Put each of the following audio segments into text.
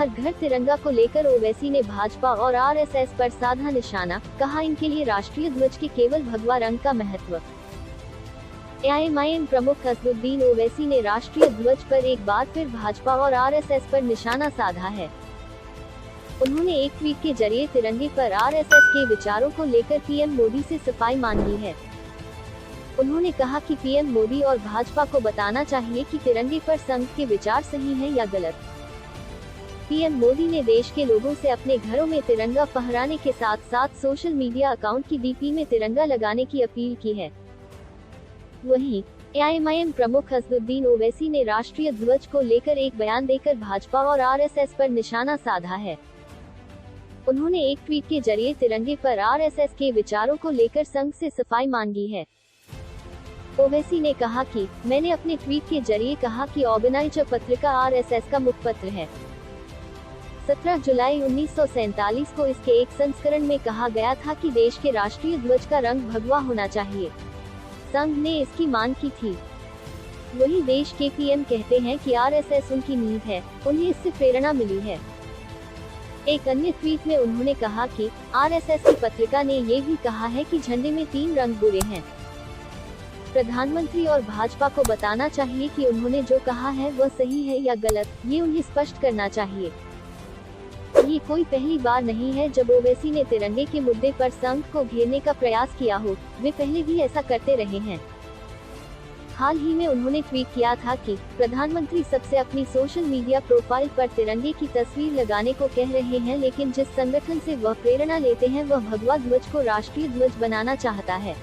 हर घर तिरंगा को लेकर ओवैसी ने भाजपा और आरएसएस पर साधा निशाना, कहा इनके लिए राष्ट्रीय ध्वज के केवल भगवा रंग का महत्व। एआईएमआईएम प्रमुख असदुद्दीन ओवैसी ने राष्ट्रीय ध्वज पर एक बार फिर भाजपा और आरएसएस पर निशाना साधा है। उन्होंने एक ट्वीट के जरिए तिरंगे पर आरएसएस के विचारों को लेकर पीएम मोदी से सफाई मांगी है। उन्होंने कहा कि पीएम मोदी और भाजपा को बताना चाहिए कि तिरंगे पर संघ के विचार सही हैं या गलत। पीएम मोदी ने देश के लोगों से अपने घरों में तिरंगा फहराने के साथ साथ सोशल मीडिया अकाउंट की डीपी में तिरंगा लगाने की अपील की है। वहीं एआईएमआईएम प्रमुख असदुद्दीन ओवैसी ने राष्ट्रीय ध्वज को लेकर एक बयान देकर भाजपा और आरएसएस पर निशाना साधा है। उन्होंने एक ट्वीट के जरिए तिरंगे पर आरएसएस के विचारों को लेकर संघ से सफाई मांगी है। ओवैसी ने कहा कि मैंने अपने ट्वीट के जरिए कहा कि ऑर्गेनाइजर पत्रिका आरएसएस का मुखपत्र है। 17 जुलाई 1947 को इसके एक संस्करण में कहा गया था कि देश के राष्ट्रीय ध्वज का रंग भगवा होना चाहिए। संघ ने इसकी मांग की थी। वही देश के पीएम कहते हैं कि आरएसएस उनकी नींव है, उन्हें इससे प्रेरणा मिली है। एक अन्य ट्वीट में उन्होंने कहा कि आरएसएस की पत्रिका ने ये भी कहा है कि झंडे में 3 रंग बुरे हैं। प्रधानमंत्री और भाजपा को बताना चाहिए कि उन्होंने जो कहा है वह सही है या गलत, ये उन्हें स्पष्ट करना चाहिए। ये कोई पहली बार नहीं है जब ओवैसी ने तिरंगे के मुद्दे पर संघ को घेरने का प्रयास किया हो, वे पहले भी ऐसा करते रहे हैं। हाल ही में उन्होंने ट्वीट किया था कि प्रधानमंत्री सबसे अपनी सोशल मीडिया प्रोफाइल पर तिरंगे की तस्वीर लगाने को कह रहे हैं, लेकिन जिस संगठन से वह प्रेरणा लेते हैं वह भगवा ध्वज को राष्ट्रीय ध्वज बनाना चाहता है।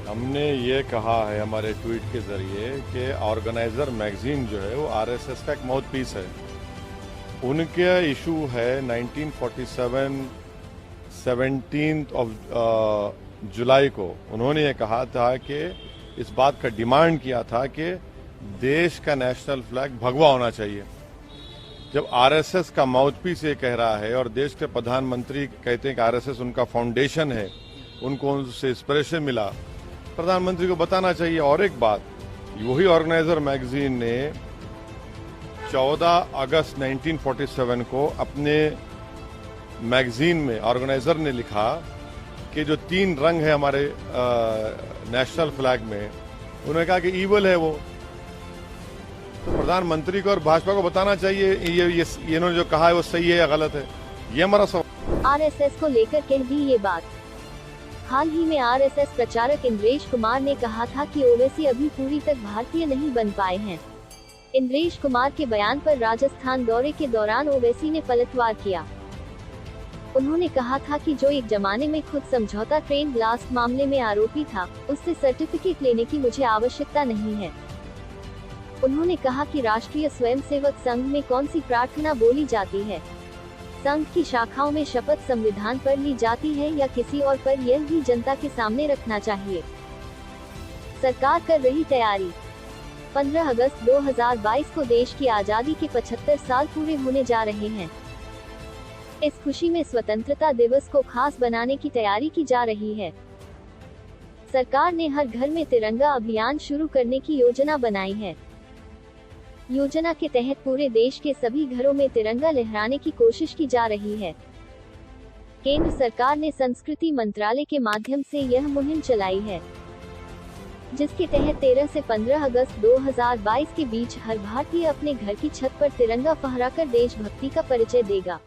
हमने ये कहा है हमारे ट्वीट के जरिए कि ऑर्गेनाइजर मैगजीन जो है वो आरएसएस का एक माउथपीस है। उनका इशू है 1947 17 जुलाई को उन्होंने ये कहा था कि इस बात का डिमांड किया था कि देश का नेशनल फ्लैग भगवा होना चाहिए। जब आरएसएस का माउथपीस ये कह रहा है और देश के प्रधानमंत्री कहते हैं कि आरएसएस उनका फाउंडेशन है, उनको उनसे इंस्पिरेशन मिला, प्रधानमंत्री को बताना चाहिए। और एक बात, वही ऑर्गेनाइजर मैगजीन ने 14 अगस्त 1947 को अपने मैगजीन में ऑर्गेनाइजर ने लिखा कि जो 3 रंग है हमारे नेशनल फ्लैग में, उन्होंने कहा कि ईवल है वो। तो प्रधानमंत्री को और भाजपा को बताना चाहिए ये इन्होंने जो कहा है वो सही है या गलत है। ये हमारा सवाल। आरएसएस को लेकर कह दी ये बात। हाल ही में आरएसएस प्रचारक इंद्रेश कुमार ने कहा था कि ओवैसी अभी पूरी तक भारतीय नहीं बन पाए हैं। इंद्रेश कुमार के बयान पर राजस्थान दौरे के दौरान ओवैसी ने पलटवार किया। उन्होंने कहा था कि जो एक जमाने में खुद समझौता ट्रेन ब्लास्ट मामले में आरोपी था, उससे सर्टिफिकेट लेने की मुझे आवश्यकता नहीं है। उन्होंने कहा कि राष्ट्रीय स्वयंसेवक संघ में कौन सी प्रार्थना बोली जाती है। संघ की शाखाओं में शपथ संविधान पर ली जाती है या किसी और पर, यह भी जनता के सामने रखना चाहिए। सरकार कर रही तैयारी। 15 अगस्त 2022 को देश की आजादी के 75 साल पूरे होने जा रहे हैं। इस खुशी में स्वतंत्रता दिवस को खास बनाने की तैयारी की जा रही है। सरकार ने हर घर में तिरंगा अभियान शुरू करने की योजना बनाई है। योजना के तहत पूरे देश के सभी घरों में तिरंगा लहराने की कोशिश की जा रही है। केंद्र सरकार ने संस्कृति मंत्रालय के माध्यम से यह मुहिम चलाई है, जिसके तहत 13 से 15 अगस्त 2022 के बीच हर भारतीय अपने घर की छत पर तिरंगा फहराकर देशभक्ति का परिचय देगा।